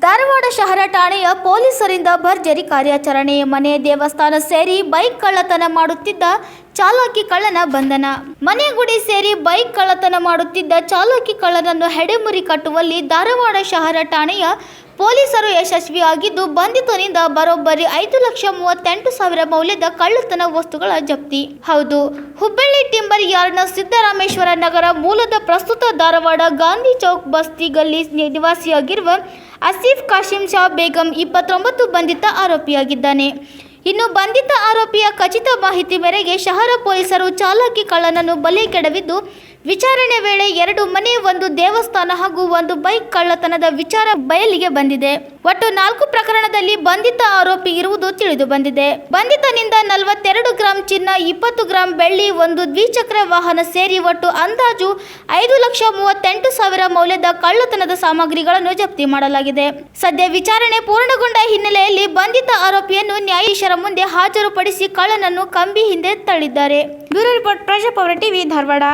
ಧಾರವಾಡ ಶಹರ ಠಾಣೆಯ ಪೊಲೀಸರಿಂದ ಭರ್ಜರಿ ಕಾರ್ಯಾಚರಣೆ. ಮನೆ ದೇವಸ್ಥಾನ ಸೇರಿ ಬೈಕ್ ಕಳ್ಳತನ ಮಾಡುತ್ತಿದ್ದ ಚಾಲಾಕಿ ಕಳ್ಳನ ಬಂಧನ. ಮನೆ ಗುಡಿ ಸೇರಿ ಬೈಕ್ ಕಳ್ಳತನ ಮಾಡುತ್ತಿದ್ದ ಚಾಲಾಕಿ ಕಳ್ಳನನ್ನು ಹೆಡೆಮುರಿ ಕಟ್ಟುವಲ್ಲಿ ಧಾರವಾಡ ಶಹರ ಠಾಣೆಯ ಪೊಲೀಸರು ಯಶಸ್ವಿಯಾಗಿದ್ದು, ಬಂಧಿತನಿಂದ ಬರೋಬ್ಬರಿ 5,38,000 ಮೌಲ್ಯದ ಕಳ್ಳತನ ವಸ್ತುಗಳ ಜಪ್ತಿ. ಹೌದು, ಹುಬ್ಬಳ್ಳಿ ಟಿಂಬರ್ ಯಾರ್ಡ್ನ ಸಿದ್ದರಾಮೇಶ್ವರ ನಗರ ಮೂಲದ, ಪ್ರಸ್ತುತ ಧಾರವಾಡ ಗಾಂಧಿ ಚೌಕ್ ಬಸ್ತಿ ಗಲ್ಲಿ ನಿವಾಸಿಯಾಗಿರುವ ಆಸಿಫ್ ಕಾಸಿಂ ಶಾ ಬೇಗಂ 29 ಬಂಧಿತ ಆರೋಪಿಯಾಗಿದ್ದಾನೆ. ಇನ್ನು ಬಂಧಿತ ಆರೋಪಿಯ ಖಚಿತ ಮಾಹಿತಿ ಮೇರೆಗೆ ಶಹರ ಪೊಲೀಸರು ಚಾಲಾಕಿ ಕಳ್ಳನನ್ನು ಬಲೆ ಕೆಡವಿದ್ದು, ವಿಚಾರಣೆ ವೇಳೆ 2 ಮನೆ, 1 ದೇವಸ್ಥಾನ ಹಾಗೂ 1 ಬೈಕ್ ಕಳ್ಳತನದ ವಿಚಾರ ಬಯಲಿಗೆ ಬಂದಿದೆ. ಒಟ್ಟು 4 ಪ್ರಕರಣದಲ್ಲಿ ಬಂಧಿತ ಆರೋಪಿ ಇರುವುದು ತಿಳಿದು ಬಂದಿದೆ. ಬಂಧಿತನಿಂದ 42 ಗ್ರಾಂ ಚಿನ್ನ, 20 ಗ್ರಾಂ ಬೆಳ್ಳಿ, 1 ದ್ವಿಚಕ್ರ ವಾಹನ ಸೇರಿ ಒಟ್ಟು ಅಂದಾಜು 5,38,000 ಮೌಲ್ಯದ ಕಳ್ಳತನದ ಸಾಮಗ್ರಿಗಳನ್ನು ಜಪ್ತಿ ಮಾಡಲಾಗಿದೆ. ಸದ್ಯ ವಿಚಾರಣೆ ಪೂರ್ಣಗೊಂಡ ಹಿನ್ನೆಲೆಯಲ್ಲಿ ಬಂಧಿತ ಆರೋಪಿಯನ್ನು ನ್ಯಾಯಾಧೀಶರ ಮುಂದೆ ಹಾಜರುಪಡಿಸಿ ಕಳ್ಳನನ್ನು ಕಂಬಿ ಹಿಂದೆ ತಳ್ಳಿದ್ದಾರೆ. Bureau report, Praja power TV, Dharwad.